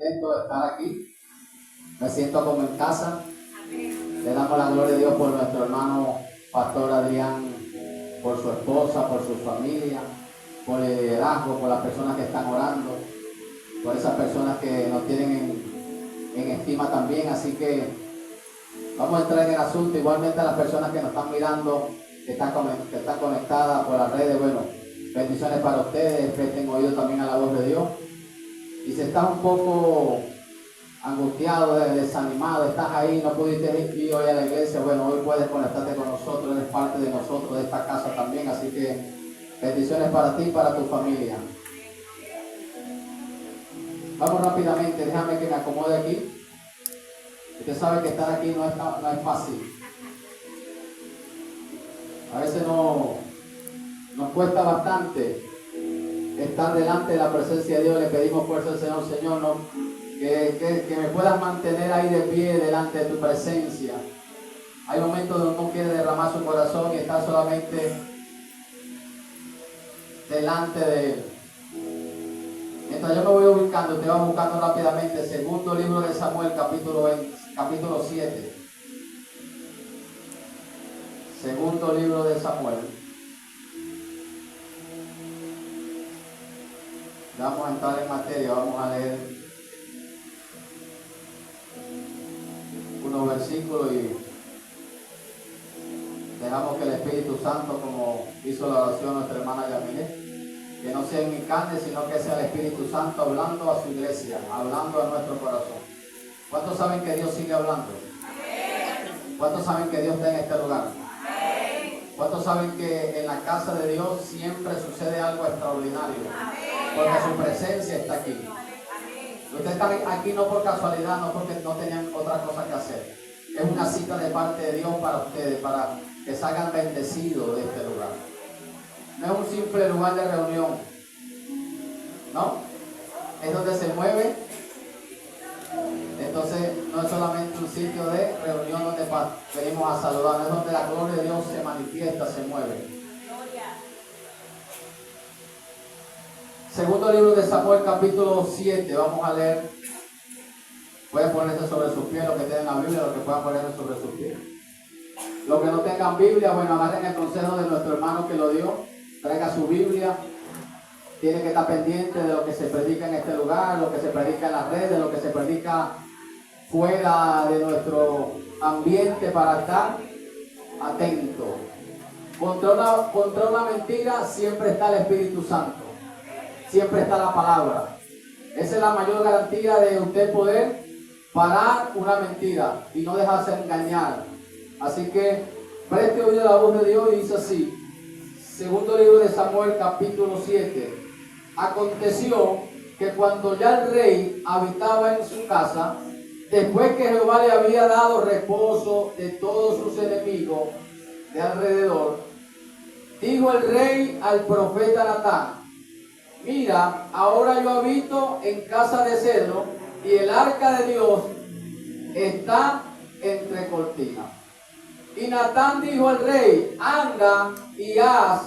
contento de estar aquí. Me siento como en casa. Le damos la gloria a Dios por nuestro hermano Pastor Adrián, por su esposa, por su familia, por el liderazgo, por las personas que están orando, por esas personas que nos tienen en estima también. Así que vamos a entrar en el asunto. Igualmente a las personas que nos están mirando, que están conectadas por las redes, bueno, bendiciones para ustedes. Presten oído también a la voz de Dios. Y si estás un poco angustiado, desanimado, estás ahí, no pudiste ir hoy a la iglesia, bueno, hoy puedes conectarte con nosotros, eres parte de nosotros, de esta casa también. Así que bendiciones para ti y para tu familia. Vamos rápidamente, déjame que me acomode aquí. Usted sabe que estar aquí no es fácil. A veces nos cuesta bastante estar delante de la presencia de Dios. Le pedimos fuerza al Señor, Señor, que me puedas mantener ahí de pie delante de tu presencia. Hay momentos donde uno quiere derramar su corazón y estar solamente delante de Él. Mientras yo me voy ubicando, te voy buscando rápidamente. Segundo libro de Samuel, capítulo 7. Segundo libro de Samuel. Vamos a entrar en materia, vamos a leer unos versículos y dejamos que el Espíritu Santo, como hizo la oración nuestra hermana Yamile, que no sea en mi carne, sino que sea el Espíritu Santo hablando a su iglesia, hablando a nuestro corazón. ¿Cuántos saben que Dios sigue hablando? ¿Cuántos saben que Dios está en este lugar? ¿Cuántos saben que en la casa de Dios siempre sucede algo extraordinario? Porque su presencia está aquí. Ustedes están aquí no por casualidad, no porque no tenían otra cosa que hacer. Es una cita de parte de Dios para ustedes, para que salgan bendecidos de este lugar. No es un simple lugar de reunión, ¿no? Es donde se mueve. Entonces no es solamente un sitio de reunión donde venimos a saludar, es donde la gloria de Dios se manifiesta, se mueve. Segundo libro de Samuel, capítulo 7, vamos a leer. Pueden ponerse sobre sus pies, los que tengan la Biblia, los que puedan ponerse sobre sus pies. Los que no tengan Biblia, bueno, agarren el consejo de nuestro hermano que lo dio, traiga su Biblia. Tiene que estar pendiente de lo que se predica en este lugar, lo que se predica en las redes, lo que se predica fuera de nuestro ambiente, para estar atento. Contra una mentira siempre está el Espíritu Santo, siempre está la palabra. Esa es la mayor garantía de usted poder parar una mentira y no dejarse engañar. Así que preste oído a la voz de Dios y dice así. Segundo libro de Samuel, capítulo 7. Aconteció que cuando ya el rey habitaba en su casa, después que Jehová le había dado reposo de todos sus enemigos de alrededor, dijo el rey al profeta Natán: mira, ahora yo habito en casa de cedro y el arca de Dios está entre cortinas. Y Natán dijo al rey: anda y haz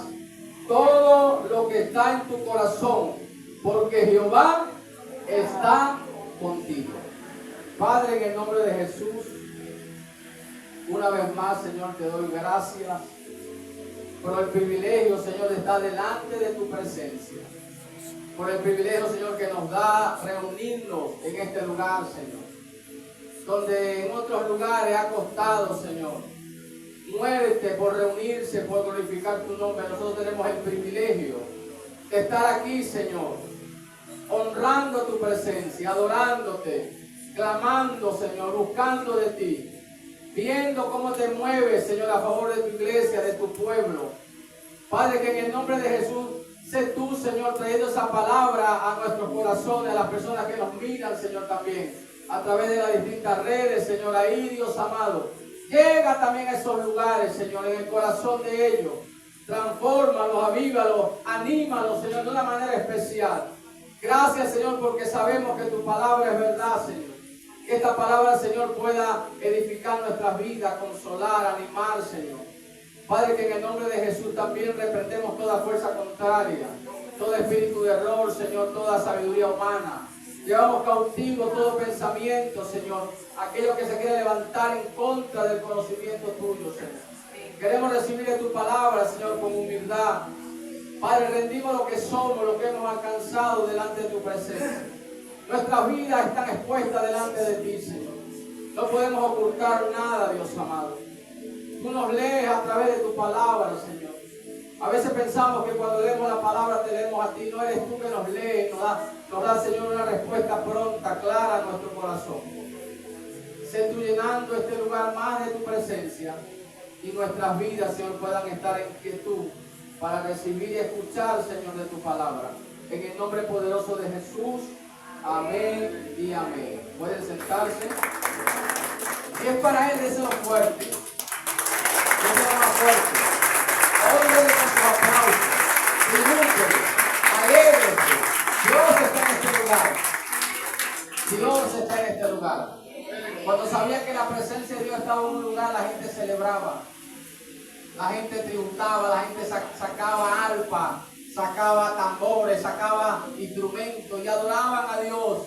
todo lo que está en tu corazón, porque Jehová está contigo. Padre, en el nombre de Jesús, una vez más, Señor, te doy gracias por el privilegio, Señor, de estar delante de tu presencia. Por el privilegio, Señor, que nos da reunirnos en este lugar, Señor. Donde en otros lugares ha costado, Señor, muerte por reunirse, por glorificar tu nombre. Nosotros tenemos el privilegio de estar aquí, Señor, honrando tu presencia, adorándote, clamando, Señor, buscando de ti, viendo cómo te mueves, Señor, a favor de tu iglesia, de tu pueblo. Padre, que en el nombre de Jesús, sé tú, Señor, trayendo esa palabra a nuestros corazones, a las personas que nos miran, Señor, también, a través de las distintas redes, Señor. Ahí, Dios amado, llega también a esos lugares, Señor, en el corazón de ellos. Transfórmalos, avívalos, anímalos, Señor, de una manera especial. Gracias, Señor, porque sabemos que tu palabra es verdad, Señor. Que esta palabra, Señor, pueda edificar nuestras vidas, consolar, animar, Señor. Padre, que en el nombre de Jesús también reprendemos toda fuerza contraria, todo espíritu de error, Señor, toda sabiduría humana. Llevamos cautivo todo pensamiento, Señor, aquello que se quiere levantar en contra del conocimiento tuyo, Señor. Queremos recibir de tu palabra, Señor, con humildad. Padre, rendimos lo que somos, lo que hemos alcanzado delante de tu presencia. Nuestras vidas están expuestas delante de ti, Señor. No podemos ocultar nada, Dios amado. Tú nos lees a través de tu palabra, Señor. A veces pensamos que cuando leemos la palabra te leemos a ti. No eres tú que nos lees, nos da, Señor, una respuesta pronta, clara a nuestro corazón. Sé tú llenando este lugar más de tu presencia y nuestras vidas, Señor, puedan estar en quietud para recibir y escuchar, Señor, de tu palabra. En el nombre poderoso de Jesús, amén y amén. Pueden sentarse. Y es para Él deseo fuerte. Deseo más fuerte. Óyele con sus aplausos. Disfrútenlo. Alégrese. Dios está en este lugar. Dios está en este lugar. Cuando sabía que la presencia de Dios estaba en un lugar, la gente celebraba. La gente triunfaba, la gente sacaba arpa, sacaba tambores, sacaba instrumentos y adoraban a Dios.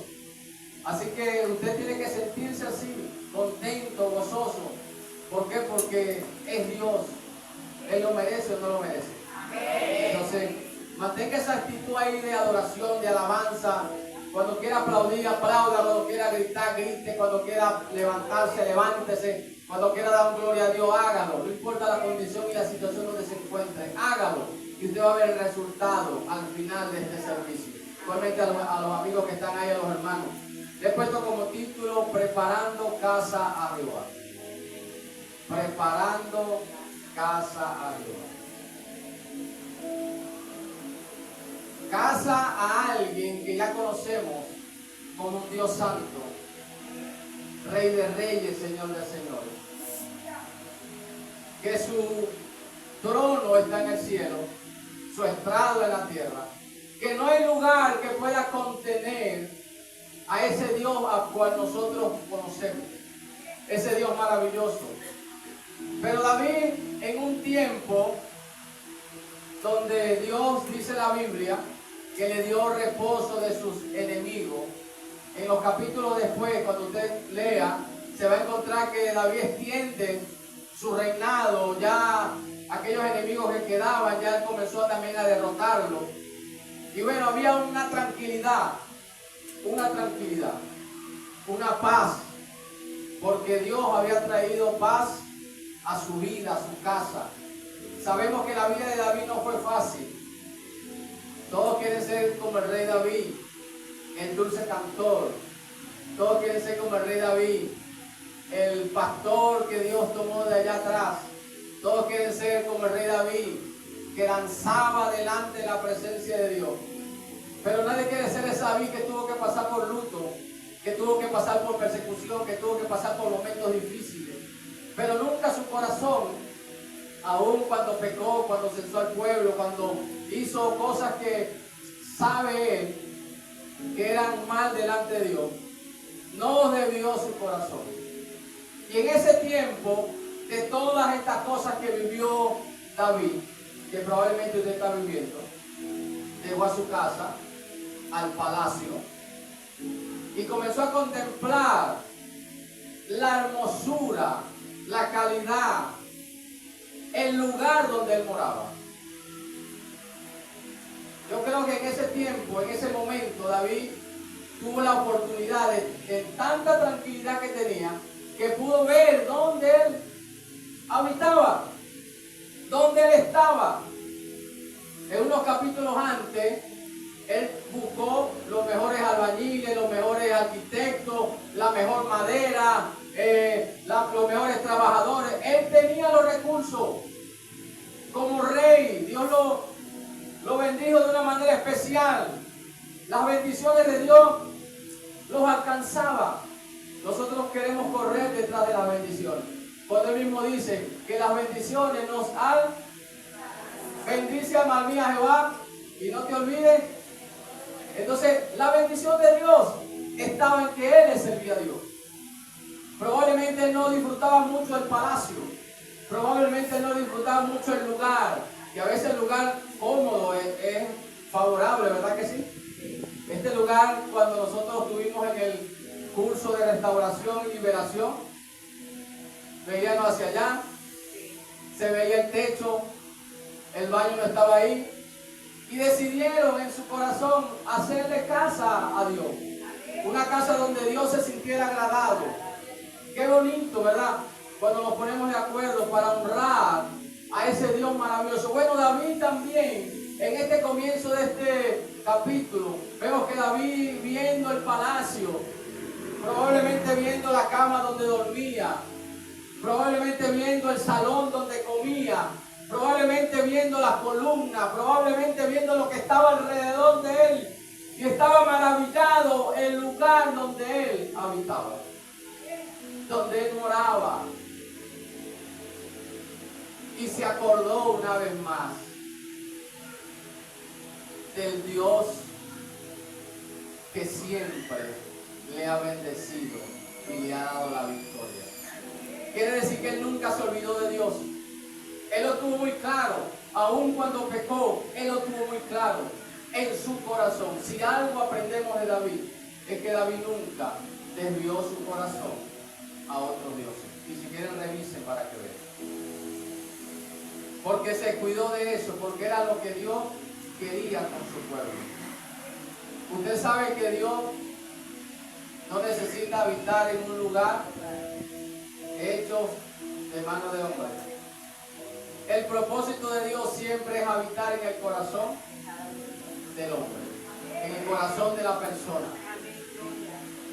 Así que usted tiene que sentirse así, contento, gozoso. ¿Por qué? Porque es Dios. Él lo merece o no lo merece. Entonces, mantenga esa actitud ahí de adoración, de alabanza. Cuando quiera aplaudir, aplauda. Cuando quiera gritar, grite. Cuando quiera levantarse, levántese. Cuando quiera dar gloria a Dios, hágalo. No importa la condición y la situación donde se encuentre, hágalo. Y usted va a ver el resultado al final de este servicio. Igualmente a los amigos que están ahí, a los hermanos. Le he puesto como título, Preparando Casa a Jehová. Preparando Casa a Jehová. Casa a alguien que ya conocemos como un Dios santo, Rey de reyes, Señor de señores. Que su trono está en el cielo, su estrado en la tierra. Que no hay lugar que pueda contener a ese Dios al cual nosotros conocemos. Ese Dios maravilloso. Pero David, en un tiempo donde Dios, dice la Biblia, que le dio reposo de sus enemigos, en los capítulos después, cuando usted lea, se va a encontrar que David extiende su reinado. Ya aquellos enemigos que quedaban, ya él comenzó también a derrotarlos. Y bueno, había una tranquilidad, una paz, porque Dios había traído paz a su vida, a su casa. Sabemos que la vida de David no fue fácil. Todos quieren ser como el rey David, el dulce cantor. Todos quieren ser como el rey David, el pastor que Dios tomó de allá atrás. Todos quieren ser como el rey David, que lanzaba delante la presencia de Dios. Pero nadie quiere ser ese David que tuvo que pasar por luto, que tuvo que pasar por persecución, que tuvo que pasar por momentos difíciles. Pero nunca su corazón, aun cuando pecó, cuando censó al pueblo, cuando hizo cosas que sabe él que eran mal delante de Dios, no desvió su corazón. Y en ese tiempo, de todas estas cosas que vivió David, que probablemente usted está viviendo, llegó a su casa, al palacio, y comenzó a contemplar la hermosura, la calidad, el lugar donde él moraba. Yo creo que en ese tiempo, en ese momento, David tuvo la oportunidad de tanta tranquilidad que tenía, que pudo ver dónde él habitaba, dónde él estaba. En unos capítulos antes, él buscó los mejores albañiles, los mejores arquitectos, la mejor madera, los mejores trabajadores. Él tenía los recursos. Como rey, Dios lo bendijo de una manera especial. Las bendiciones de Dios los alcanzaba. Nosotros queremos correr detrás de las bendiciones. Cuando él mismo dice que las bendiciones nos han... Bendice alma mía Jehová y no te olvides. Entonces, la bendición de Dios estaba en que él le servía a Dios. Probablemente él no disfrutaba mucho el palacio. Probablemente él no disfrutaba mucho el lugar. Y a veces el lugar cómodo es favorable, ¿verdad que sí? Este lugar, cuando nosotros estuvimos en el curso de restauración y liberación, veíamos hacia allá, se veía el techo, el baño no estaba ahí, y decidieron en su corazón hacerle casa a Dios. Una casa donde Dios se sintiera agradado. Qué bonito, ¿verdad? Cuando nos ponemos de acuerdo para honrar a ese Dios maravilloso. Bueno, David también, en este comienzo de este capítulo, vemos que David viendo el palacio, probablemente viendo la cama donde dormía, probablemente viendo el salón donde comía, probablemente viendo las columnas, probablemente viendo lo que estaba alrededor de él, y estaba maravillado el lugar donde él habitaba, donde él moraba. Y se acordó una vez más del Dios que siempre le ha bendecido y le ha dado la victoria. Quiere decir que él nunca se olvidó de Dios. Él lo tuvo muy claro, aun cuando pecó, él lo tuvo muy claro en su corazón. Si algo aprendemos de David, es que David nunca desvió su corazón a otros dioses. Y si quieren, revisen para que vean. Porque se cuidó de eso, porque era lo que Dios quería con su pueblo. Usted sabe que Dios no necesita habitar en un lugar hecho de mano de hombre. El propósito de Dios siempre es habitar en el corazón del hombre, en el corazón de la persona.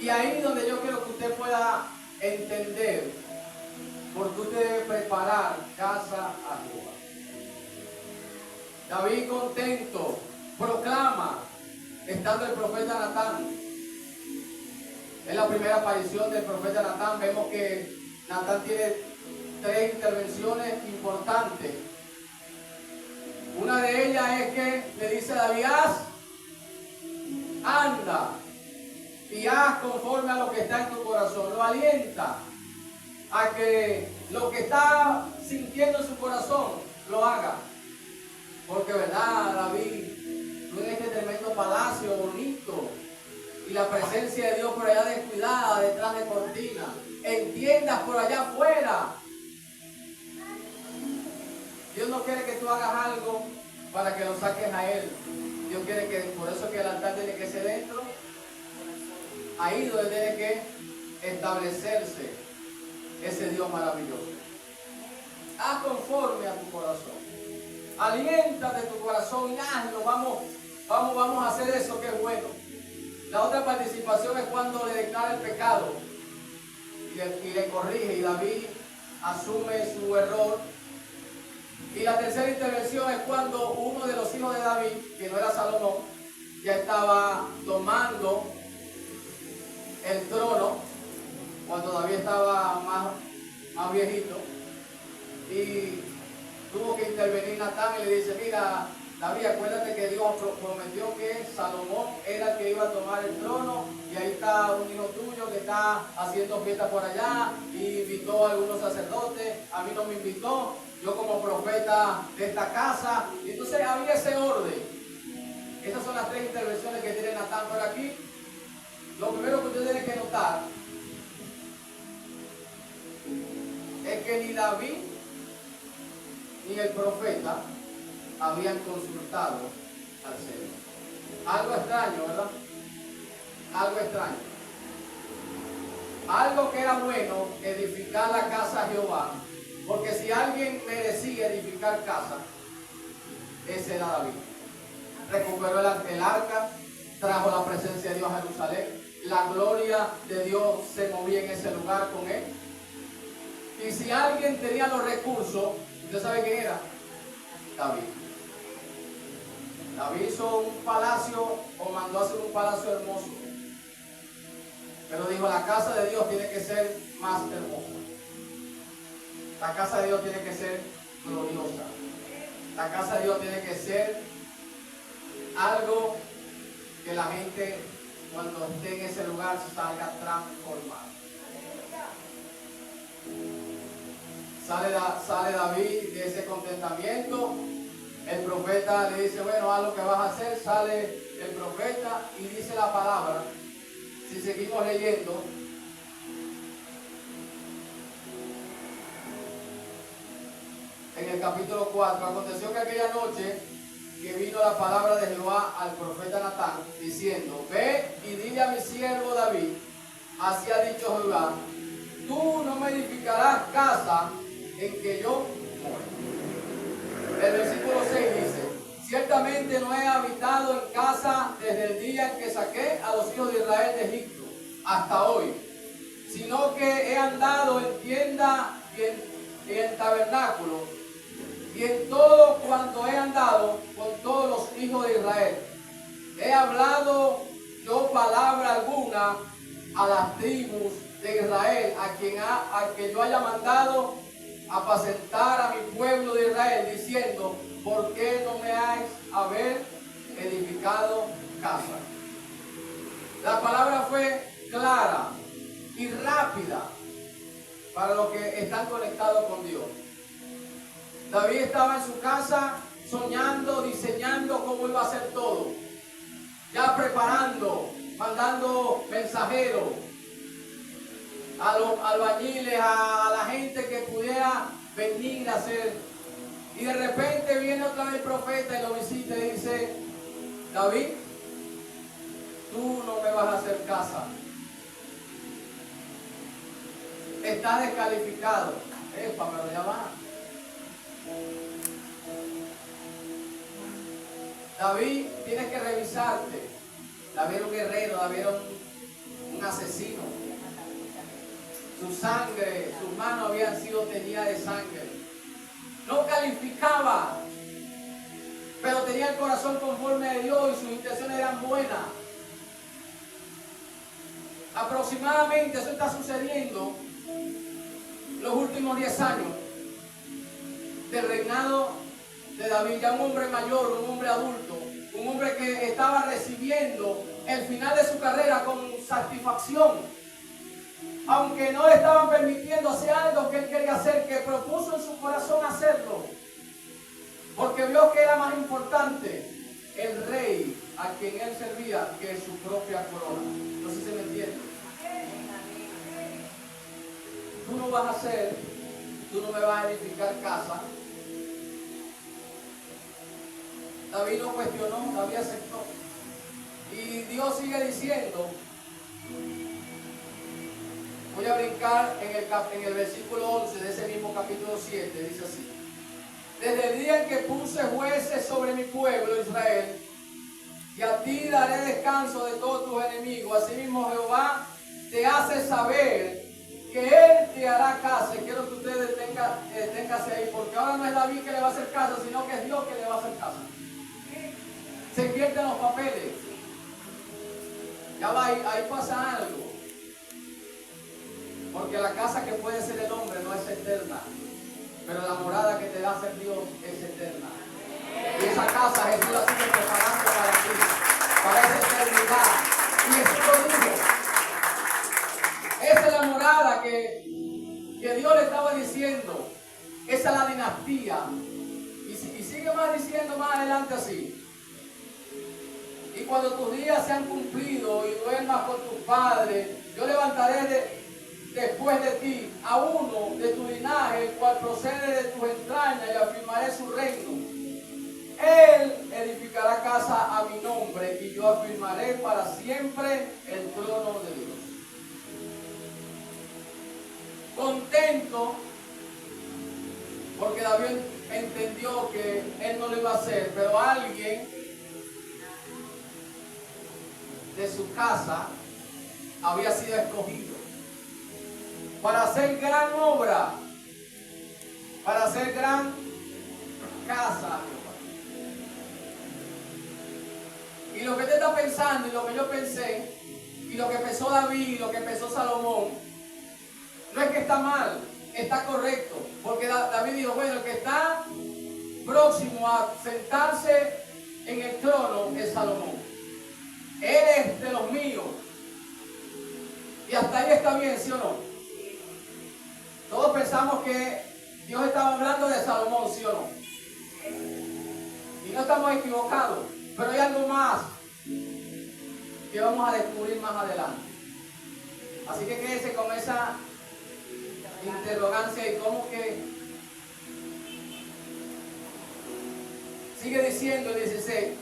Y ahí donde yo quiero que usted pueda entender por qué usted debe preparar casa a Jehová. David contento proclama, estando el profeta Natán. Es la primera aparición del profeta Natán. Vemos que Natán tiene 3 intervenciones importantes. Una de ellas es que le dice a David: anda y haz conforme a lo que está en tu corazón. Lo alienta a que lo que está sintiendo en su corazón lo haga. Porque verdad, David, tú en este tremendo palacio bonito y la presencia de Dios por allá descuidada, detrás de cortina, en tiendas por allá afuera. Dios no quiere que tú hagas algo para que lo saques a Él. Dios quiere que, por eso que el altar tiene que ser dentro, ahí donde tiene que establecerse ese Dios maravilloso. Haz conforme a tu corazón. Aliéntate tu corazón y hazlo. Vamos a hacer eso que es bueno. La otra participación es cuando le declara el pecado y le corrige, y David asume su error. Y la tercera intervención es cuando uno de los hijos de David, que no era Salomón, ya estaba tomando el trono, cuando David estaba más viejito, y tuvo que intervenir Natán y le dice: mira, David, acuérdate que Dios prometió que Salomón era el que iba a tomar el trono, y ahí está un hijo tuyo que está haciendo fiesta por allá y invitó a algunos sacerdotes, a mí no me invitó, yo como profeta de esta casa. Y entonces había ese orden. Esas son las 3 intervenciones que tiene Natán por aquí. Lo primero que usted tiene que notar es que ni David ni el profeta habían consultado al Señor. Algo extraño, ¿verdad? Algo extraño. Algo que era bueno, edificar la casa a Jehová, porque si alguien merecía edificar casa, ese era David. Recuperó el arca, trajo la presencia de Dios a Jerusalén, la gloria de Dios se movía en ese lugar con él. Y si alguien tenía los recursos, ¿usted sabe quién era? David. David hizo un palacio, o mandó a hacer un palacio hermoso. Pero dijo: la casa de Dios tiene que ser más hermosa. La casa de Dios tiene que ser gloriosa. La casa de Dios tiene que ser algo que la gente, cuando esté en ese lugar, salga transformada. Sale David de ese contentamiento El profeta le dice, bueno, haz lo que vas a hacer. Sale el profeta y dice la palabra. Si seguimos leyendo, en el capítulo 4, aconteció que aquella noche que vino la palabra de Jehová al profeta Natán, diciendo, ve y dile a mi siervo David, así ha dicho Jehová, tú no me edificarás casa en que yo mora. El versículo 6 dice, ciertamente no he habitado en casa desde el día en que saqué a los hijos de Israel de Egipto hasta hoy, sino que he andado en tienda y en tabernáculo, y en todo cuanto he andado con todos los hijos de Israel. He hablado yo palabra alguna a las tribus de Israel, a quien yo haya mandado apacentar a mi pueblo de Israel, diciendo, ¿por qué no me has haber edificado casa? La palabra fue clara y rápida para los que están conectados con Dios. David estaba en su casa soñando, diseñando cómo iba a hacer todo, ya preparando, mandando mensajeros a los albañiles, a la gente que pudiera venir a hacer. Y de repente viene otra vez el profeta y lo visita y dice, David, tú no me vas a hacer casa. Estás descalificado. Epa, pero ya va. David, tienes que revisarte. David era un guerrero, David era un asesino. Su sangre, sus manos habían sido teñidas de sangre. No calificaba, pero tenía el corazón conforme a Dios y sus intenciones eran buenas. Aproximadamente eso está sucediendo los últimos 10 años del reinado de David, ya un hombre mayor, un hombre adulto, un hombre que estaba recibiendo el final de su carrera con satisfacción, aunque no le estaban permitiendo hacer algo que él quería hacer, que propuso en su corazón hacerlo, porque vio que era más importante el rey a quien él servía que su propia corona. No sé si se me entiende. Tú no vas a hacer, tú no me vas a edificar casa. David no cuestionó, David aceptó. Y Dios sigue diciendo, voy a brincar en el versículo 11 de ese mismo capítulo 7, dice así. Desde el día en que puse jueces sobre mi pueblo Israel, y a ti daré descanso de todos tus enemigos, asimismo Jehová te hace saber que Él te hará casa. Y quiero que ustedes deténganse ahí, porque ahora no es David que le va a hacer casa, sino que es Dios que le va a hacer casa. Se invierten los papeles. Ya va, ahí pasa algo. Porque la casa que puede ser el hombre no es eterna, pero la morada que te va a hacer Dios es eterna. Y esa casa Jesús la sigue preparando para ti, para esa eternidad. Y Jesús lo dijo. Esa es la morada que Dios le estaba diciendo. Esa es la dinastía. Y sigue más diciendo más adelante así. Y cuando tus días se han cumplido y duermas con tus padres, yo levantaré después de ti a uno de tu linaje, el cual procede de tus entrañas, y afirmaré su reino. Él edificará casa a mi nombre, y yo afirmaré para siempre el trono de Dios. Contento, porque David entendió que él no lo iba a hacer, pero alguien de su casa había sido escogido para hacer gran obra, para hacer gran casa. Y lo que usted está pensando, y lo que yo pensé, y lo que pensó David, y lo que pensó Salomón, no es que está mal, está correcto. Porque David dijo, bueno, el que está próximo a sentarse en el trono es Salomón. Él es de los míos. Y hasta ahí está bien, ¿sí o no? Todos pensamos que Dios estaba hablando de Salomón, ¿sí o no? Y no estamos equivocados, pero hay algo más que vamos a descubrir más adelante. Así que quédese con esa interrogancia y cómo que sigue diciendo el 16,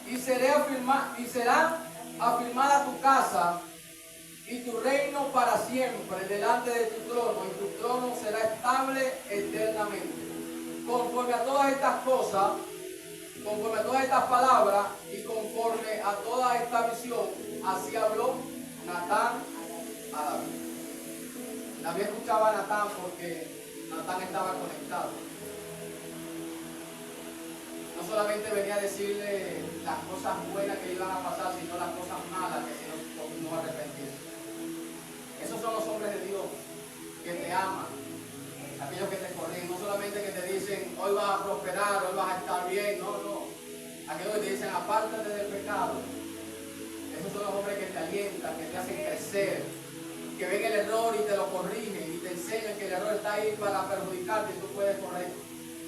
y será afirmada tu casa y tu reino para siempre delante de tu trono, y tu trono será estable eternamente. Conforme a todas estas cosas, conforme a todas estas palabras y conforme a toda esta visión, así habló Natán a David. David escuchaba a Natán porque Natán estaba conectado. No solamente venía a decirle las cosas buenas que iban a pasar, sino las cosas malas que si no arrepentirse. Esos son los hombres de Dios que te aman, aquellos que te corrigen, no solamente que te dicen hoy vas a prosperar, hoy vas a estar bien, no. Aquellos que te dicen apártate del pecado. Esos son los hombres que te alientan, que te hacen crecer, que ven el error y te lo corrigen y te enseñan que el error está ahí para perjudicarte y tú puedes correr.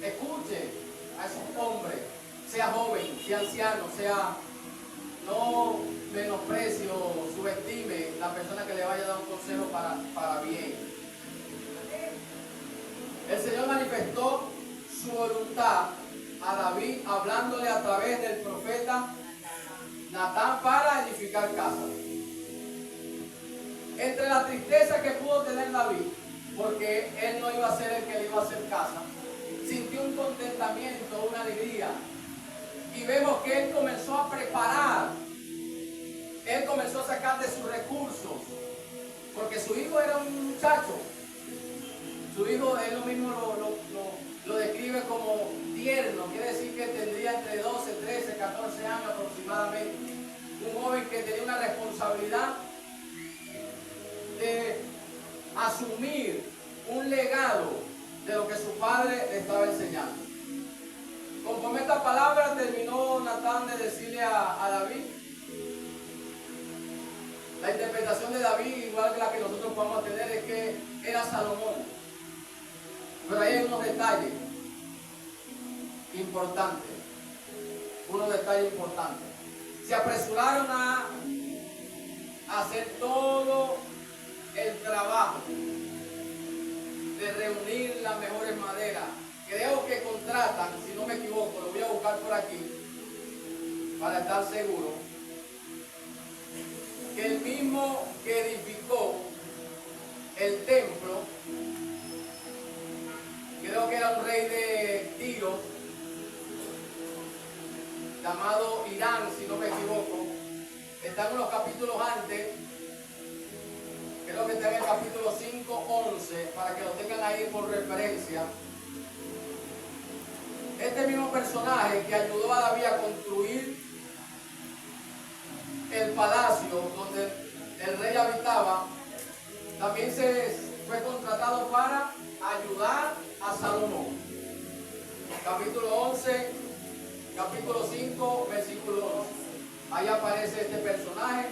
Escuche a esos hombres, sea joven, sea anciano, sea, no menosprecie o subestime la persona que le vaya a dar un consejo para bien. El Señor manifestó su voluntad a David hablándole a través del profeta Natán para edificar casas. Entre la tristeza que pudo tener David, porque él no iba a ser el que le iba a hacer casa, sintió un contentamiento, una alegría. Y vemos que él comenzó a preparar, él comenzó a sacar de sus recursos, porque su hijo era un muchacho. Su hijo, él lo mismo lo describe como tierno, quiere decir que tendría entre 12, 13, 14 años aproximadamente. Un joven que tenía una responsabilidad de asumir un legado de lo que su padre le estaba enseñando. Conforme esta palabra terminó Natán de decirle a David, la interpretación de David, igual que la que nosotros podemos tener, es que era Salomón. Pero hay unos detalles importantes. Unos detalles importantes. Se apresuraron a hacer todo el trabajo de reunir las mejores maderas. Creo que contratan, si no me equivoco, lo voy a buscar por aquí para estar seguro, que el mismo que edificó el templo, creo que era un rey de Tiro, llamado Irán, si no me equivoco, está en unos capítulos antes, creo que está en el capítulo 5, 11, para que lo tengan ahí por referencia. Este mismo personaje que ayudó a David a construir el palacio donde el rey habitaba, también se fue contratado para ayudar a Salomón. Capítulo 11, capítulo 5, versículo 11. Ahí aparece este personaje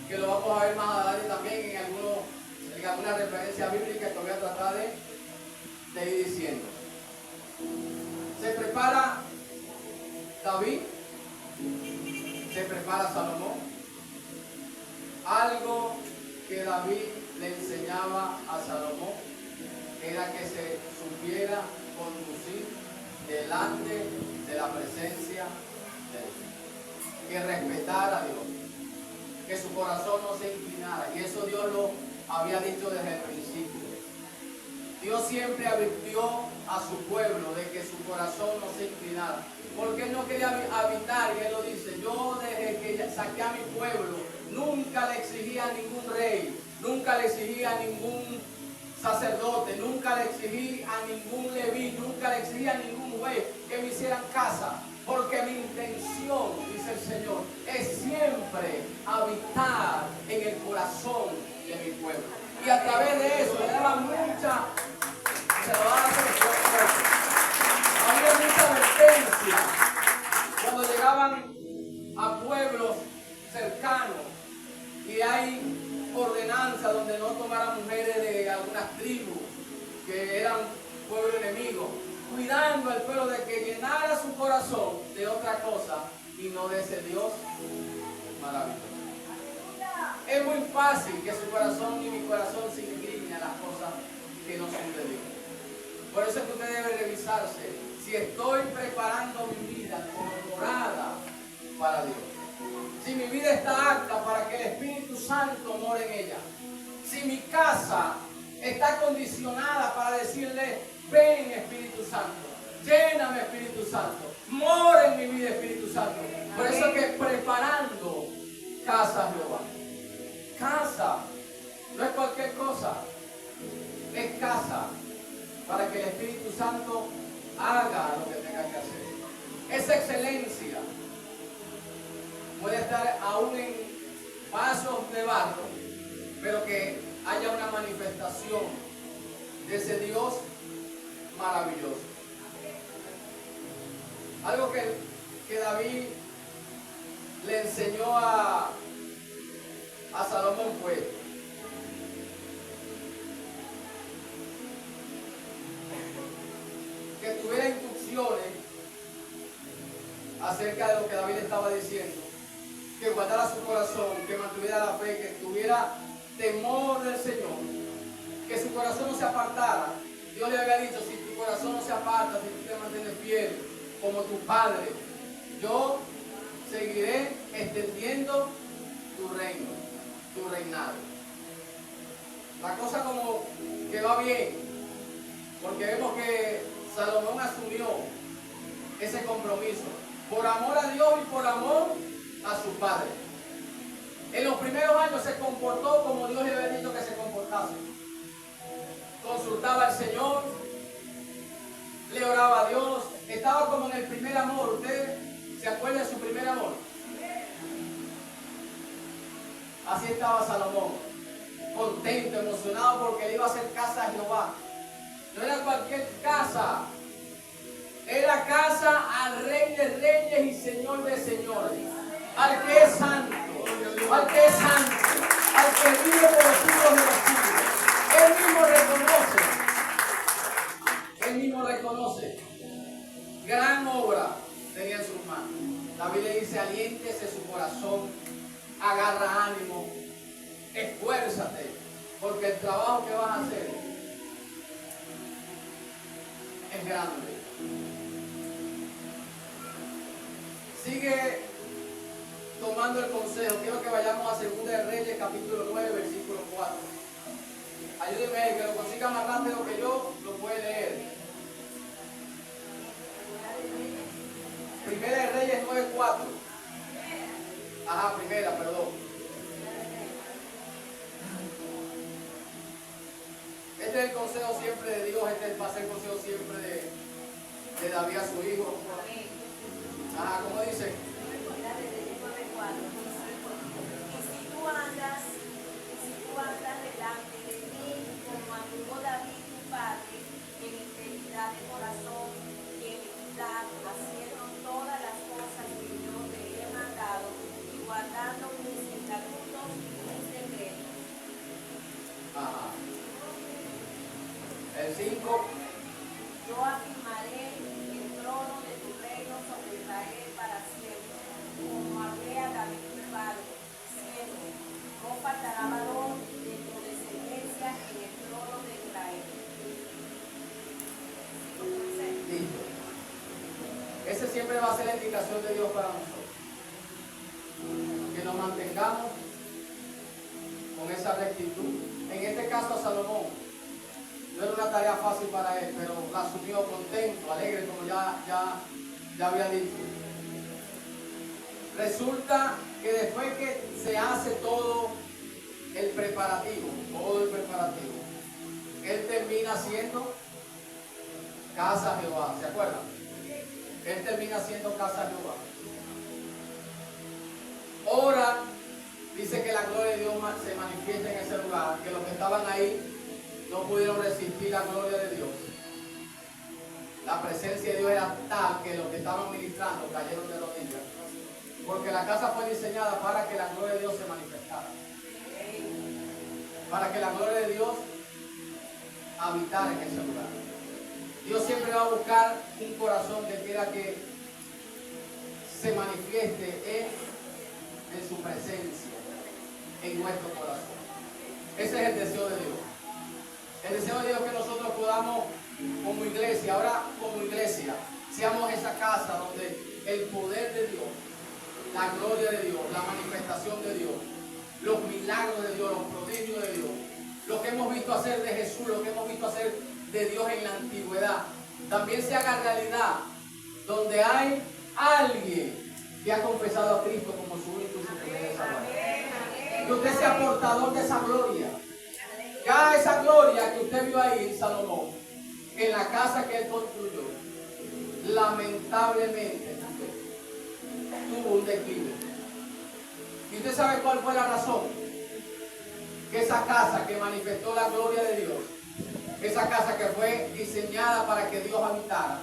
que lo vamos a ver más adelante también en alguna referencia bíblica que voy a tratar de ir diciendo. Se prepara David, se prepara Salomón. Algo que David le enseñaba a Salomón era que se supiera conducir delante de la presencia de Dios, que respetara a Dios, que su corazón no se inclinara, y eso Dios lo había dicho desde el principio. Dios siempre advirtió a su pueblo de que su corazón no se inclinara, porque Él no quería habitar, y Él lo dice, yo desde que saqué a mi pueblo, nunca le exigía a ningún rey, nunca le exigía a ningún sacerdote, nunca le exigí a ningún leví, nunca le exigí a ningún juez que me hicieran casa, porque mi intención, dice el Señor, es siempre habitar en el corazón de mi pueblo. Y a través de eso le daba mucha, se lo van a hacer, había mucha advertencia cuando llegaban a pueblos cercanos y hay ordenanza donde no tomaran mujeres de algunas tribus que eran pueblo enemigo. cuidando al pueblo de que llenara su corazón de otra cosa y no de ese Dios maravilloso. Es muy fácil que su corazón y mi corazón se inclinen a las cosas que no son de Dios. Por eso es que usted debe revisarse si estoy preparando mi vida como morada para Dios. Si mi vida está apta para que el Espíritu Santo more en ella. Si mi casa está condicionada para decirle, ven Espíritu Santo, lléname Espíritu Santo, mora en mi vida Espíritu Santo. Por eso es que preparando casa Jehová. Casa, no es cualquier cosa, es casa para que el Espíritu Santo haga lo que tenga que hacer. Esa excelencia puede estar aún en vasos de barro, pero que haya una manifestación de ese Dios maravilloso. Algo que David le enseñó a Salomón fue que tuviera instrucciones acerca de lo que David estaba diciendo, que guardara su corazón, que mantuviera la fe, que tuviera temor del Señor, que su corazón no se apartara. Dios le había dicho, si tu corazón no se aparta, si tú te mantienes fiel como tu Padre, yo seguiré extendiendo tu reino, tu reinado. La cosa como que va bien, porque vemos que Salomón asumió ese compromiso por amor a Dios y por amor a su padre. En los primeros años se comportó como Dios le había dicho que se comportase. Consultaba al Señor, le oraba a Dios, estaba como en el primer amor. ¿Usted se acuerda de su primer amor? Así estaba Salomón, contento, emocionado porque le iba a hacer casa a Jehová. No era cualquier casa, era casa al Rey de Reyes y Señor de Señores, al que es santo, al que es santo, al que vive por los siglos de los siglos. Él mismo reconoce, gran obra tenía en sus manos. David le dice, aliéntese su corazón, agarra ánimo, esfuérzate, porque el trabajo que vas a hacer es grande. Sigue tomando el consejo. Quiero que vayamos a 2 de Reyes, capítulo 9, versículo 4. Ayúdeme, el que lo consiga más rápido que yo, lo puede leer. 1 de Reyes 9, 4. Ajá, primera, perdón. Este es el consejo siempre de Dios, este va a ser el consejo siempre de David a su hijo. Ajá, ¿cómo dice? Si tú andas delante de mí, como anduvo David tu padre, en integridad de corazón y en equidad, haciendo todas las cosas que yo te he mandado y guardando mis estatutos y mis decretos. Ajá. El 5. Yo afirmaré el trono de tu reino sobre Israel para siempre, como hablé a David tu padre, diciendo, no faltará varón de tu descendencia en el trono de Israel. Listo. Ese siempre va a ser la indicación de Dios para nosotros. Que nos mantengamos con esa rectitud. En este caso a Salomón, no era una tarea fácil para él, pero la asumió contento, alegre, como ya había dicho. Resulta que después que se hace todo el preparativo, él termina haciendo casa a Jehová, ¿se acuerdan? Él termina haciendo casa a Jehová. Ora, dice que la gloria de Dios se manifiesta en ese lugar, que los que estaban ahí no pudieron resistir la gloria de Dios. La presencia de Dios era tal que los que estaban ministrando cayeron de rodillas. Porque la casa fue diseñada para que la gloria de Dios se manifestara. Para que la gloria de Dios habitara en ese lugar. Dios siempre va a buscar un corazón que quiera que se manifieste en su presencia, en nuestro corazón. Ese es el deseo de Dios. El deseo de Dios es que nosotros podamos, como iglesia, ahora como iglesia, seamos esa casa donde el poder de Dios, la gloria de Dios, la manifestación de Dios, los milagros de Dios, los prodigios de Dios, lo que hemos visto hacer de Jesús, lo que hemos visto hacer de Dios en la antigüedad, también se haga realidad, donde hay alguien que ha confesado a Cristo como su único y suficiente Salvador. Que usted sea portador de esa gloria. Ya esa gloria que usted vio ahí, Salomón, en la casa que él construyó, lamentablemente tuvo un declive. ¿Y usted sabe cuál fue la razón? Que esa casa que manifestó la gloria de Dios, esa casa que fue diseñada para que Dios habitara,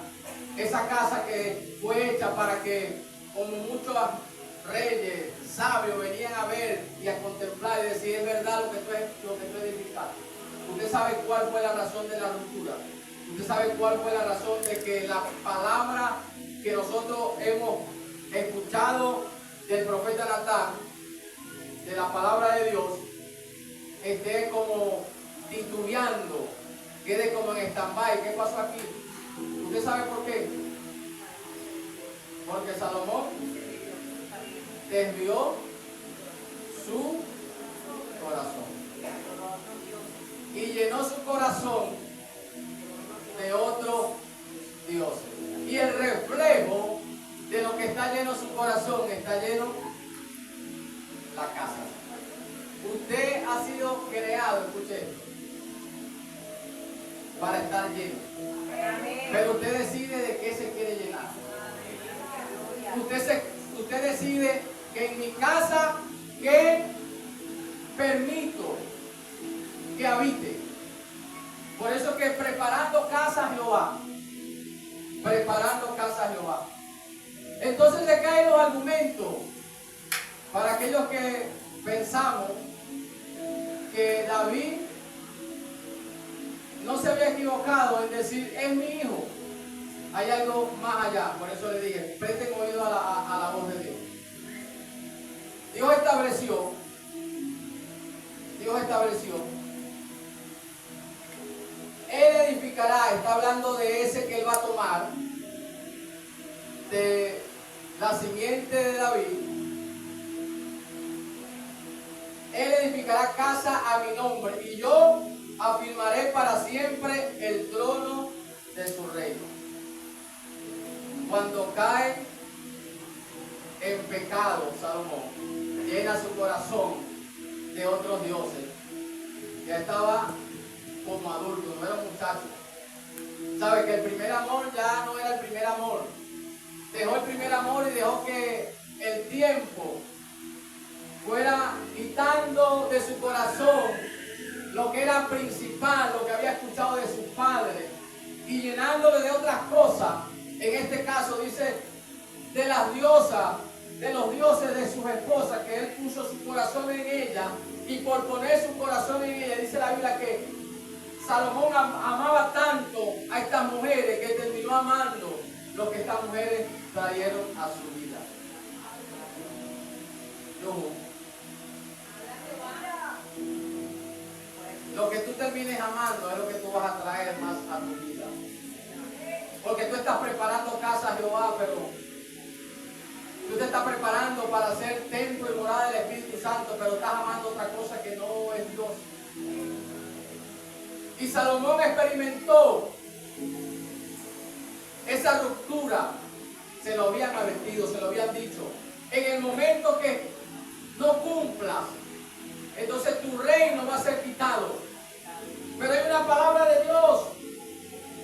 esa casa que fue hecha para que, como muchos reyes, sabios venían a ver y a contemplar y decir, es verdad lo que estoy edificando. Usted sabe cuál fue la razón de la ruptura. Usted sabe cuál fue la razón de que la palabra que nosotros hemos escuchado del profeta Natán, de la palabra de Dios, esté como titubeando, quede como en stand-by. ¿Qué pasó aquí? ¿Usted sabe por qué? Porque Salomón desvió su corazón y llenó su corazón de otros dioses. Y el reflejo de lo que está lleno su corazón, está lleno la casa. Usted ha sido creado, escuche esto, para estar lleno. Pero usted decide de qué se quiere llenar. Usted decide que en mi casa, que permito que habite. Por eso que preparando casa a Jehová. Preparando casa a Jehová. Entonces le caen los argumentos para aquellos que pensamos que David no se había equivocado en decir, es mi hijo. Hay algo más allá. Por eso le dije, presten oído a la voz de Dios. Dios estableció, Él edificará, está hablando de ese que Él va a tomar, de la simiente de David. Él edificará casa a mi nombre y yo afirmaré para siempre el trono de su reino. Cuando cae en pecado, Salomón llena su corazón de otros dioses. Ya estaba como adulto, no era un muchacho. Sabe que el primer amor ya no era el primer amor. Dejó el primer amor y dejó que el tiempo fuera quitando de su corazón lo que era principal, lo que había escuchado de sus padres, y llenándole de otras cosas. En este caso dice de las diosas, de los dioses de sus esposas, que él puso su corazón en ella, y por poner su corazón en ella, dice la Biblia que Salomón amaba tanto a estas mujeres que terminó amando lo que estas mujeres trajeron a su vida. Lo que tú termines amando es lo que tú vas a traer más a tu vida. Porque tú estás preparando casa a Jehová, pero tú te estás preparando para ser templo y morada del Espíritu Santo, pero estás amando otra cosa que no es Dios. Y Salomón experimentó esa ruptura. Se lo habían advertido, se lo habían dicho. En el momento que no cumplas, entonces tu reino va a ser quitado. Pero hay una palabra de Dios.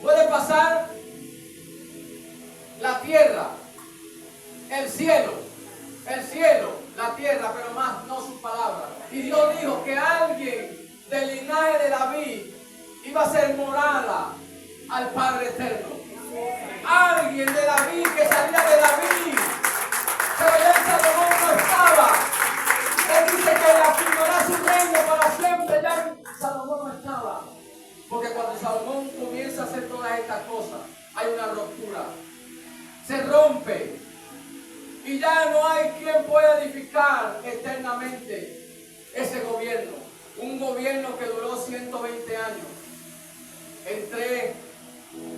Puede pasar la tierra, el cielo, la tierra, pero más no su palabra. Y Dios dijo que alguien del linaje de David iba a ser morada al Padre Eterno. Alguien de David que salía de David. Pero ya Salomón no estaba. Él dice que afirmará su reino para siempre. Ya Salomón no estaba. Porque cuando Salomón comienza a hacer todas estas cosas, hay una ruptura. Se rompe. Y ya no hay quien pueda edificar eternamente ese gobierno. Un gobierno que duró 120 años. En 3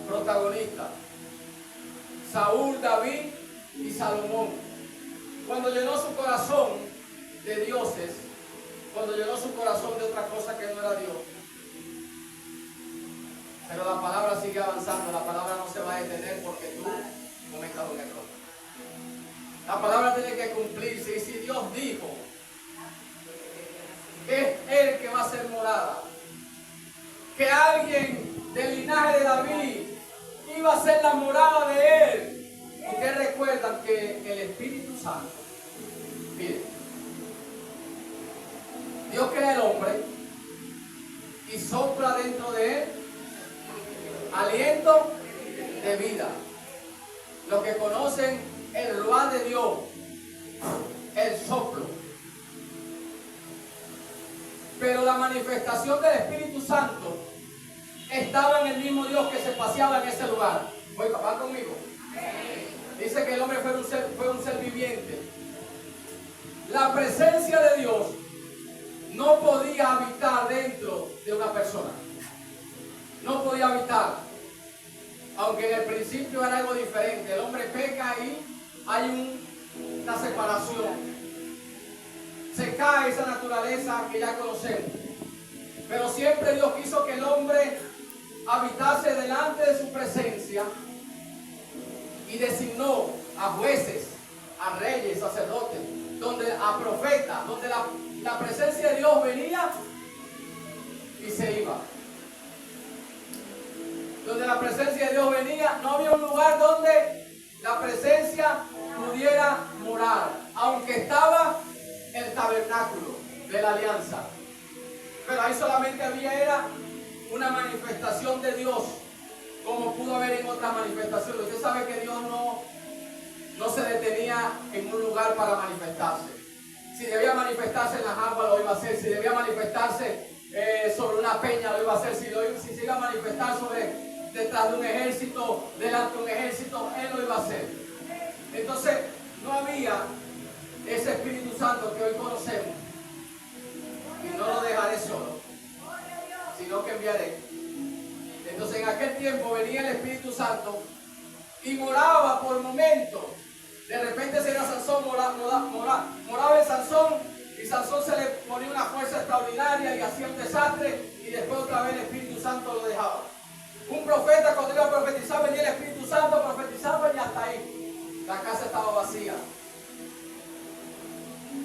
protagonistas. Saúl, David y Salomón. Cuando llenó su corazón de dioses, cuando llenó su corazón de otra cosa que no era Dios. Pero la palabra sigue avanzando, la palabra no se va a detener porque tú cometas un error. La palabra tiene que cumplirse, y si Dios dijo que es Él que va a ser morada, que alguien del linaje de David iba a ser la morada de Él, ustedes recuerdan que el Espíritu Santo, miren, Dios crea el hombre y sopla dentro de él aliento de vida. Los que conocen el ruá de Dios, el soplo. Pero la manifestación del Espíritu Santo estaba en el mismo Dios que se paseaba en ese lugar. Voy, papá, conmigo. Dice que el hombre fue un ser viviente. La presencia de Dios no podía habitar dentro de una persona. No podía habitar. Aunque en el principio era algo diferente. El hombre peca y hay una separación. Se cae esa naturaleza que ya conocemos. Pero siempre Dios quiso que el hombre habitase delante de su presencia y designó a jueces, a reyes, sacerdotes, a profetas, donde la presencia de Dios venía y se iba. Donde la presencia de Dios venía, no había un lugar donde la presencia pudiera morar, aunque estaba el tabernáculo de la alianza. Pero ahí solamente era una manifestación de Dios, como pudo haber en otras manifestaciones. Usted sabe que Dios no se detenía en un lugar para manifestarse. Si debía manifestarse en las aguas, lo iba a hacer. Si debía manifestarse sobre una peña, lo iba a hacer. Si se iba a manifestar detrás de un ejército, delante de un ejército, Él lo iba a hacer. Entonces, no había ese Espíritu Santo que hoy conocemos. Y no lo dejaré solo, sino que enviaré. Entonces, en aquel tiempo venía el Espíritu Santo y moraba por momentos. De repente se era Sansón, moraba en Sansón, y Sansón se le ponía una fuerza extraordinaria y hacía un desastre, y después otra vez el Espíritu Santo lo dejaba. Un profeta, cuando iba a profetizar, venía el Espíritu Santo, profetizaba y hasta ahí. La casa estaba vacía.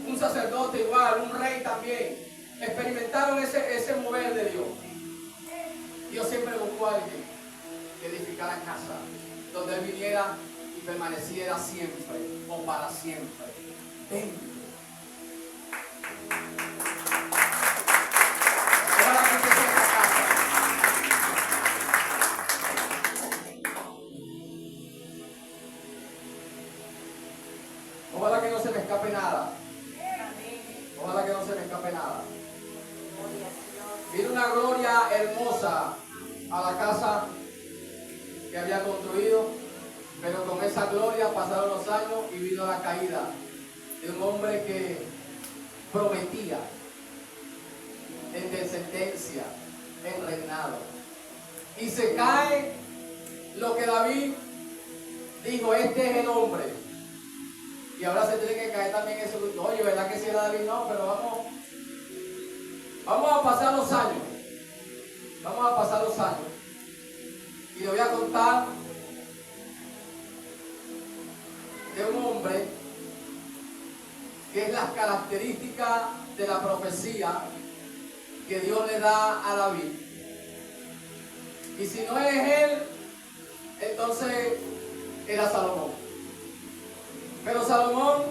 Un sacerdote igual, un rey también. Experimentaron ese mover de Dios. Dios siempre buscó a alguien que edificara casa, donde Él viniera y permaneciera siempre o para siempre. Ven. Ojalá que usted sea esta casa. Ojalá que no se me escape nada. Ojalá que no se me escape nada. Vino una gloria hermosa a la casa que había construido, pero con esa gloria pasaron los años y vino la caída de un hombre que prometía en descendencia, en reinado. Y se cae lo que David dijo: este es el hombre. Y ahora se tiene que caer también eso. Oye, ¿verdad que si era David? No, pero vamos a pasar los años. Vamos a pasar los años. Y le voy a contar de un hombre que es las características de la profecía que Dios le da a David. Y si no es él, entonces era Salomón. Pero Salomón,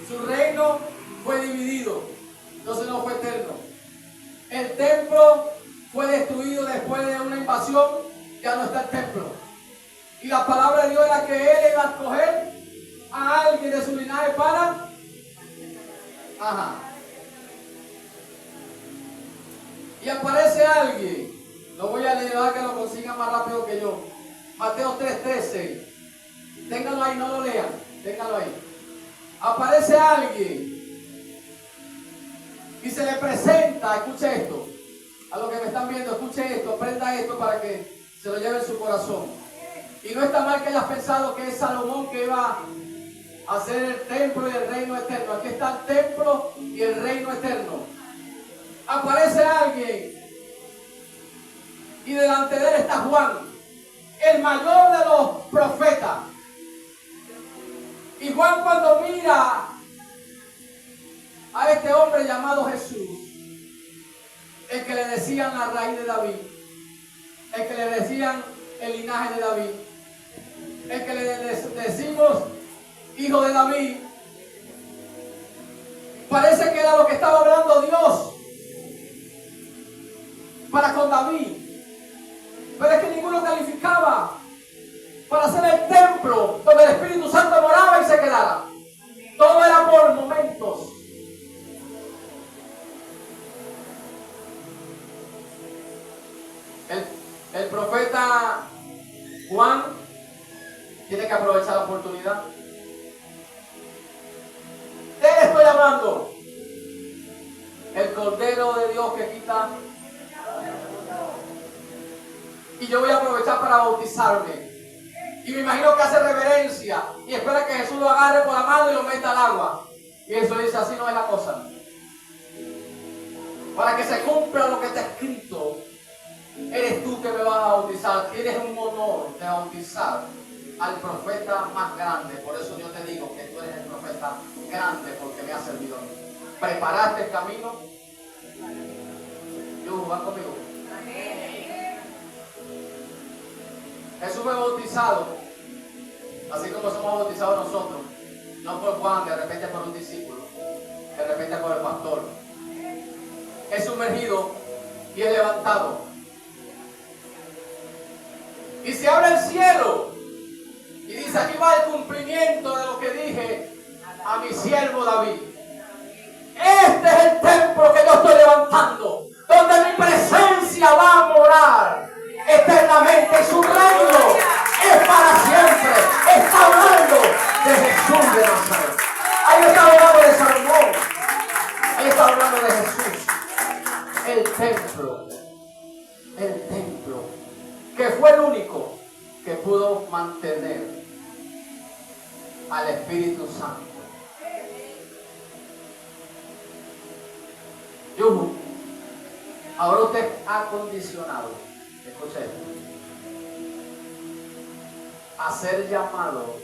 su reino fue dividido, entonces no fue eterno. El templo fue destruido después de una invasión, ya no está el templo. Y la palabra de Dios era que él iba a escoger a alguien de su linaje para... Y aparece alguien Lo voy a leer que lo consigan más rápido que yo. Mateo 3:13. Ténganlo ahí, no lo lean. Ténganlo ahí. Aparece alguien y se le presenta, escuche esto. A los que me están viendo, escuche esto, aprenda esto para que se lo lleve en su corazón. Y no está mal que hayas pensado que es Salomón que iba a hacer el templo y el reino eterno. Aquí está el templo y el reino eterno. Aparece alguien y delante de él está Juan, el mayor de los profetas. Y Juan, cuando mira a este hombre llamado Jesús, el que le decían la raíz de David, el que le decían el linaje de David, el que le decimos hijo de David, parece que era lo que estaba hablando Dios para con David. Pero es que ninguno calificaba para hacer el templo donde el Espíritu Santo moraba y se quedara. Todo era por momentos. El profeta Juan tiene que aprovechar la oportunidad. ¿De qué estoy hablando? El Cordero de Dios que quita. Y yo voy a aprovechar para bautizarme. Y me imagino que hace reverencia y espera que Jesús lo agarre por la mano y lo meta al agua. Y eso dice, así no es la cosa. Para que se cumpla lo que está escrito, eres tú que me vas a bautizar. Tienes un honor de bautizar al profeta más grande. Por eso yo te digo que tú eres el profeta grande, porque me has servido a mí. ¿Preparaste el camino? ¿Van conmigo? Jesús fue bautizado, así como somos bautizados nosotros, no por Juan, de repente por un discípulo, de repente por el pastor. Es sumergido y es levantado. Y se abre el cielo y dice, aquí va el cumplimiento de lo que dije a mi siervo David. Este es el templo que yo estoy levantando, donde mi presencia va a morar eternamente. Su reino es para siempre. Está hablando de Jesús de Nazaret. Ahí está hablando de Salomón. Ahí está hablando de Jesús. El templo, que fue el único que pudo mantener al Espíritu Santo. Yuhu, ahora usted ha condicionado, escuche esto, a ser llamado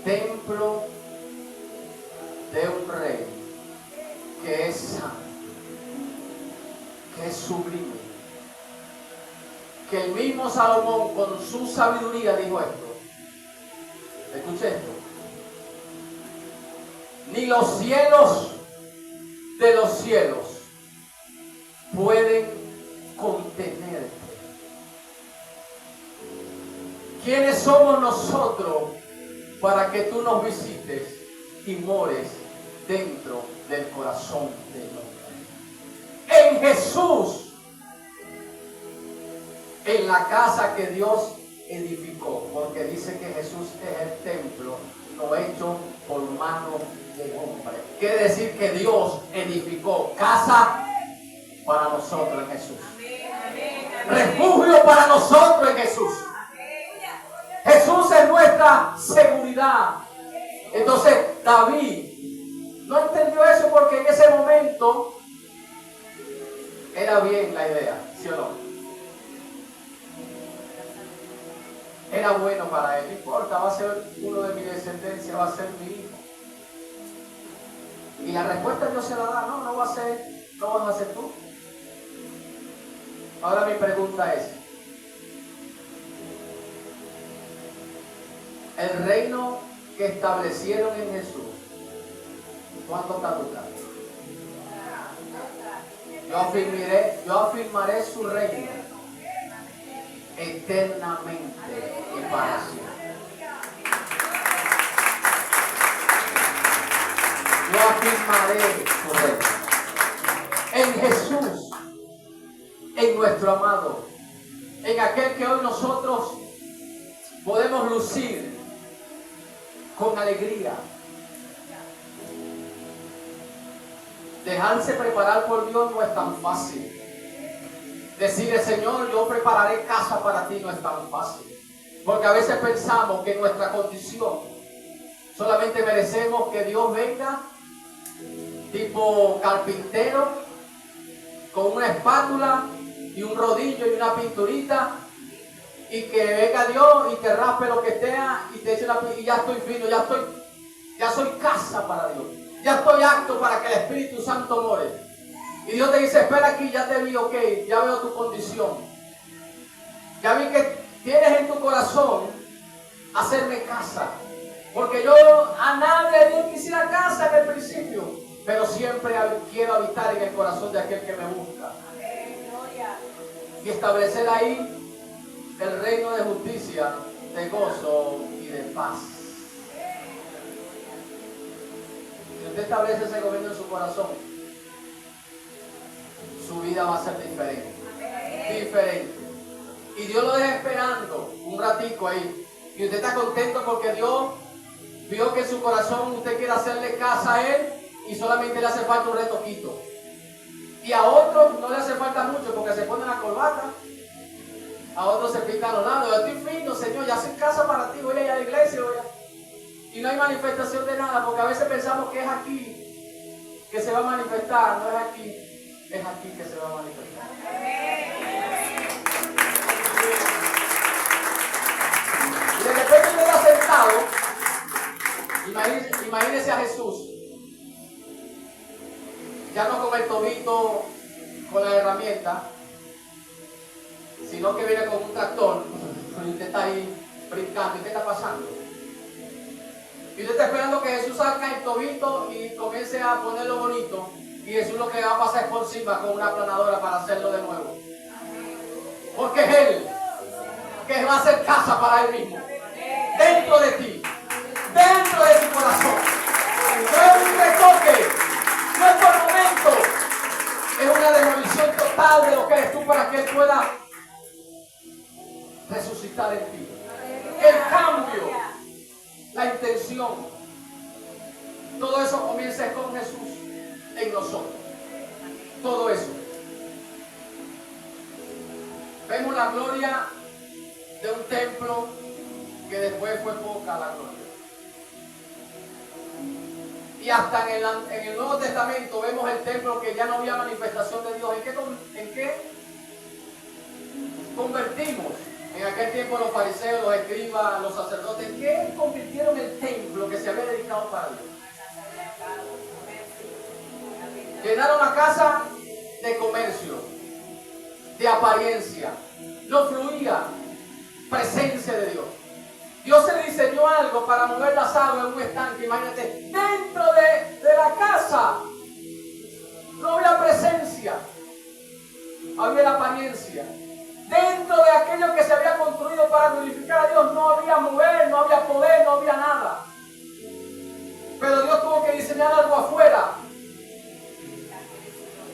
templo de un rey que es santo, que es sublime, que el mismo Salomón con su sabiduría dijo esto. Escuche esto. Ni los cielos de los cielos pueden contenerte. ¿Quiénes somos nosotros para que tú nos visites y mores dentro del corazón del hombre? En Jesús, en la casa que Dios edificó, porque dice que Jesús es el templo no hecho por mano de hombre. Quiere decir que Dios edificó casa para nosotros en Jesús. Refugio para nosotros en Jesús. Jesús es nuestra seguridad. Entonces David no entendió eso porque en ese momento era bien la idea, ¿sí o no? Era bueno para él, no importa, va a ser uno de mi descendencia, va a ser mi hijo. Y la respuesta Dios se la da, no va a ser, no vas a ser tú. Ahora mi pregunta es, el reino que establecieron en Jesús, ¿cuánto caduca? Yo afirmaré su reino eternamente y para siempre. Yo afirmaré su reino. En Jesús en nuestro amado, en aquel que hoy nosotros podemos lucir con alegría. Dejarse preparar por Dios no es tan fácil. Decirle, Señor, yo prepararé casa para ti, no es tan fácil. Porque a veces pensamos que en nuestra condición solamente merecemos que Dios venga tipo carpintero con una espátula y un rodillo y una pinturita, y que venga Dios y te raspe lo que sea y te eche y ya estoy fino, ya soy casa para Dios, ya estoy apto para que el Espíritu Santo more. Y Dios te dice, espera aquí, ya te vi, ok, ya veo tu condición, ya vi que tienes en tu corazón hacerme casa, porque yo a nadie quisiera casa en el principio, pero siempre quiero habitar en el corazón de aquel que me busca y establecer ahí el reino de justicia, de gozo y de paz. Si usted establece ese gobierno en su corazón, su vida va a ser diferente. Diferente. Y Dios lo deja esperando un ratico ahí. Y usted está contento porque Dios vio que en su corazón usted quiere hacerle casa a Él y solamente le hace falta un retoquito. Y a otros no le hace falta mucho porque se ponen la corbata. A otros se pintan los lados. Yo estoy fino, Señor, ya soy casa para ti, voy a ir a la iglesia. Y no hay manifestación de nada, porque a veces pensamos que es aquí que se va a manifestar. No es aquí que se va a manifestar. Y de repente usted está sentado, imagínese a Jesús, ya no con el tobito, con la herramienta, sino que viene con un tractor, y usted está ahí brincando. ¿Y qué está pasando? Y usted está esperando que Jesús saque el tobito y comience a ponerlo bonito, y Jesús lo que va a pasar es por encima con una aplanadora para hacerlo de nuevo. Porque es Él que va a hacer casa para Él mismo, dentro de ti, dentro de tu corazón. No es un retoque, no es por momento, es una demolición total de lo que eres tú para que Él pueda resucitar en ti. El cambio, la intención, todo eso comienza con Jesús en nosotros. Todo eso. Vemos la gloria de un templo que después fue poca la gloria. Y hasta en el Nuevo Testamento vemos el templo que ya no había manifestación de Dios. ¿En qué convertimos? En aquel tiempo los fariseos, los escribas, los sacerdotes, ¿en qué convirtieron el templo que se había dedicado para Dios? Llenaron la casa de comercio, de apariencia. No fluía presencia de Dios. Dios se diseñó algo para mover las aguas en un estanque. Imagínate, dentro de la casa no había presencia, había la apariencia. Dentro de aquello que se había construido para glorificar a Dios no había mover, no había poder, no había nada. Pero Dios tuvo que diseñar algo afuera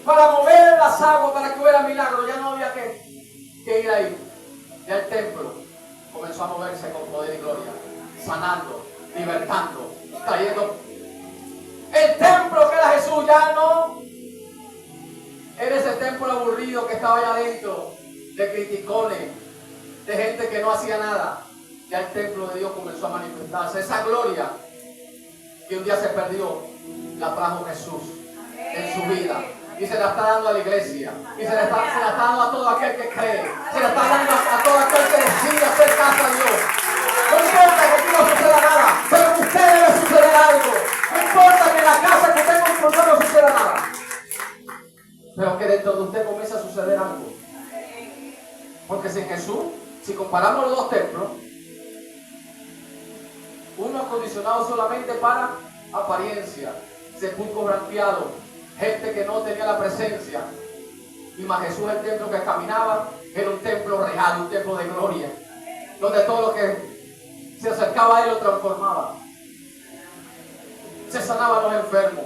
para mover las aguas, para que hubiera milagro. Ya no había que ir ahí. Ya el templo comenzó a moverse con poder y gloria, sanando, libertando, trayendo. El templo que era Jesús ya no era ese templo aburrido que estaba allá adentro, de criticones, de gente que no hacía nada. Ya el templo de Dios comenzó a manifestarse. Esa gloria que un día se perdió, la trajo Jesús en su vida. Y se la está dando a la iglesia. Y se la está dando a todo aquel que cree. Se la está dando a todo aquel que decide hacer casa a Dios. No importa que aquí no suceda nada, pero que usted debe suceder algo. No importa que en la casa que usted construyó no suceda nada, pero que dentro de usted comience a suceder algo. Porque sin Jesús, si comparamos los dos templos, uno acondicionado solamente para apariencia, sepulcros blanqueados, gente que no tenía la presencia. Y más Jesús, el templo que caminaba, era un templo real, un templo de gloria, donde todo lo que se acercaba a Él lo transformaba. Se sanaban los enfermos,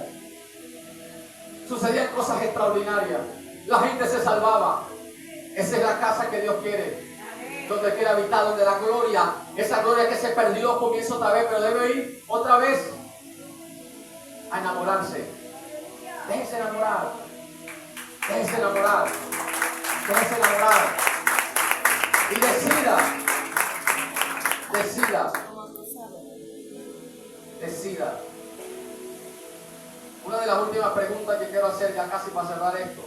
sucedían cosas extraordinarias, la gente se salvaba. Esa es la casa que Dios quiere. Donde quiere habitar, donde la gloria, esa gloria que se perdió comienza otra vez, pero debe ir otra vez a enamorarse. Déjense enamorar. Déjense enamorar. Déjense enamorar. Y decida. Una de las últimas preguntas que quiero hacer ya casi para cerrar esto.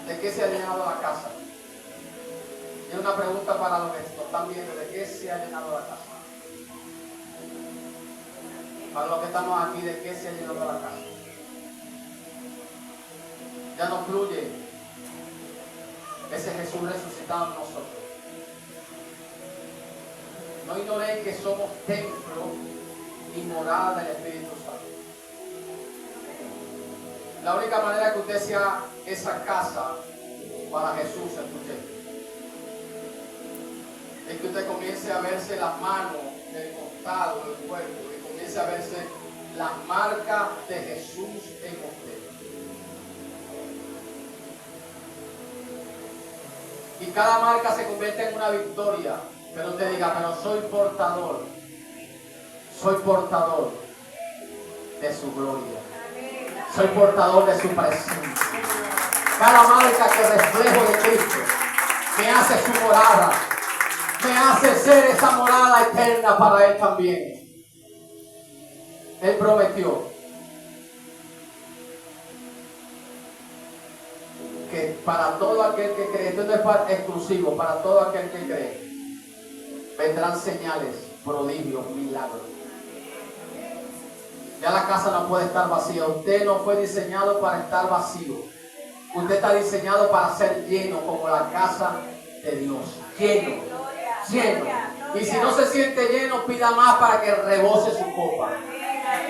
¿De qué se ha llenado la casa? Y una pregunta para los que nos están viendo. ¿De qué se ha llenado la casa? Para los que estamos aquí, ¿de qué se ha llenado la casa? Ya no fluye ese Jesús resucitado en nosotros. No ignoréis que somos templo y morada del Espíritu Santo. La única manera que usted sea esa casa para Jesús, escuche, es que usted comience a verse las manos del costado del cuerpo, que comience a verse las marcas de Jesús en usted. Y cada marca se convierte en una victoria. Pero usted diga, pero soy portador de su gloria. Soy portador de su presencia. Cada marca que reflejo de Cristo me hace su morada. Me hace ser esa morada eterna para Él también. Él prometió que para todo aquel que cree, esto no es exclusivo, para todo aquel que cree, vendrán señales, prodigios, milagros. Ya la casa no puede estar vacía. Usted no fue diseñado para estar vacío. Usted está diseñado para ser lleno como la casa de Dios. Lleno. Y si no se siente lleno, pida más para que rebose su copa.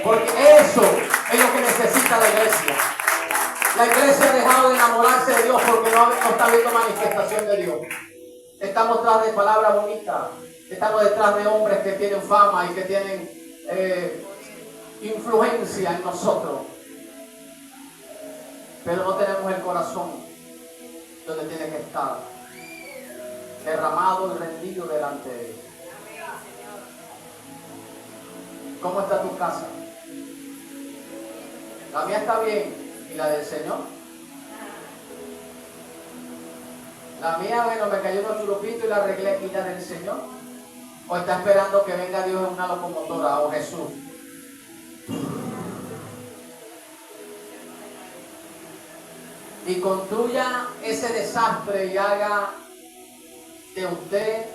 Porque eso es lo que necesita la iglesia. La iglesia ha dejado de enamorarse de Dios porque no está viendo manifestación de Dios. Estamos detrás de palabras bonitas. Estamos detrás de hombres que tienen fama y que tienen influencia en nosotros. Pero no tenemos el corazón donde tiene que estar, derramado y rendido delante de Él. ¿Cómo está tu casa? La mía está bien. ¿Y la del Señor? La mía, bueno, me cayó unos churupitos y la arreglé. ¿Y la del Señor? ¿O está esperando que venga Dios en una locomotora o Jesús? Y construya ese desastre y haga de usted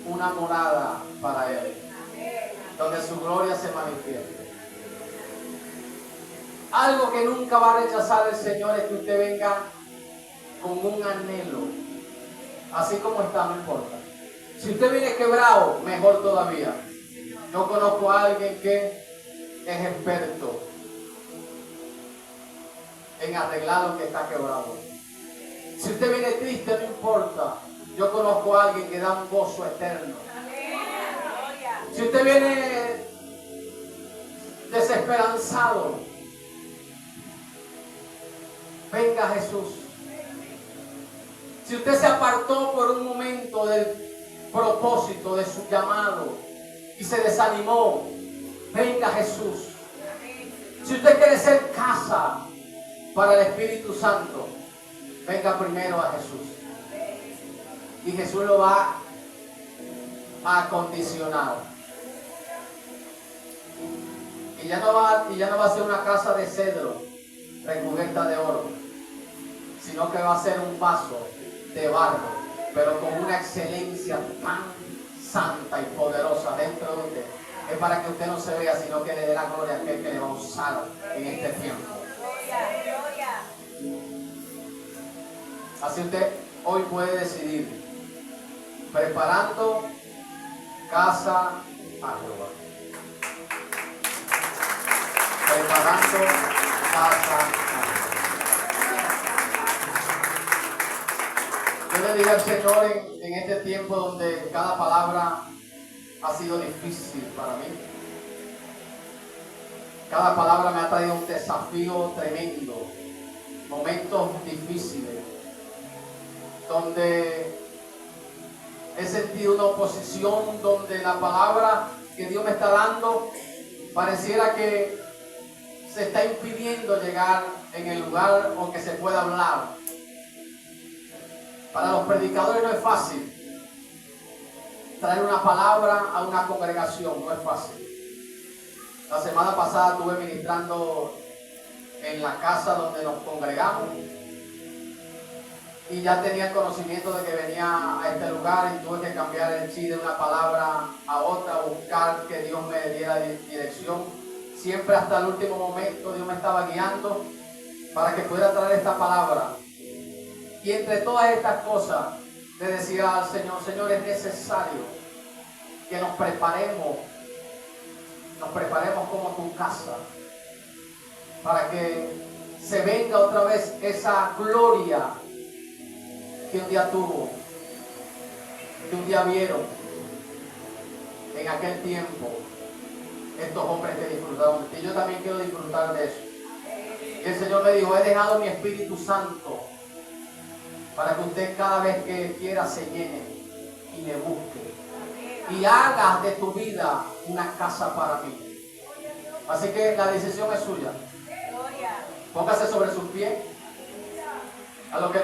una morada para Él, donde su gloria se manifieste. Algo que nunca va a rechazar el Señor es que usted venga con un anhelo, así como está, no importa. Si usted viene quebrado, mejor todavía. Yo conozco a alguien que es experto en arreglar lo que está quebrado. Si usted viene triste, no importa. Yo conozco a alguien que da un gozo eterno. Si usted viene desesperanzado, venga Jesús. Si usted se apartó por un momento del propósito de su llamado y se desanimó, venga Jesús. Si usted quiere ser casa para el Espíritu Santo, venga primero a Jesús. Y Jesús lo va a acondicionar. Y ya no va a ser una casa de cedro recubierta de oro, sino que va a ser un vaso de barro, pero con una excelencia tan santa y poderosa dentro de usted. Es para que usted no se vea, sino que le dé la gloria a aquel que le va a usar en este tiempo. Así usted hoy puede decidir, preparando casa a Jehová. Preparando casa a Jehová. Yo le digo al Señor en este tiempo donde cada palabra ha sido difícil para mí. Cada palabra me ha traído un desafío tremendo, momentos difíciles, donde he sentido una oposición, donde la palabra que Dios me está dando pareciera que se está impidiendo llegar en el lugar o que se pueda hablar. Para los predicadores no es fácil traer una palabra a una congregación, no es fácil. La semana pasada estuve ministrando en la casa donde nos congregamos y ya tenía conocimiento de que venía a este lugar y tuve que cambiar el chip de una palabra a otra, buscar que Dios me diera dirección. Siempre hasta el último momento Dios me estaba guiando para que pudiera traer esta palabra. Y entre todas estas cosas le decía al Señor, Señor, es necesario que nos preparemos como tu casa, para que se venga otra vez esa gloria que un día tuvo, que un día vieron en aquel tiempo estos hombres que disfrutaron. Y yo también quiero disfrutar de eso. Y el Señor me dijo, he dejado mi Espíritu Santo para que usted cada vez que quiera se llene y me busque y haga de tu vida una casa para mí. Así que la decisión es suya. Póngase sobre sus pies. A lo que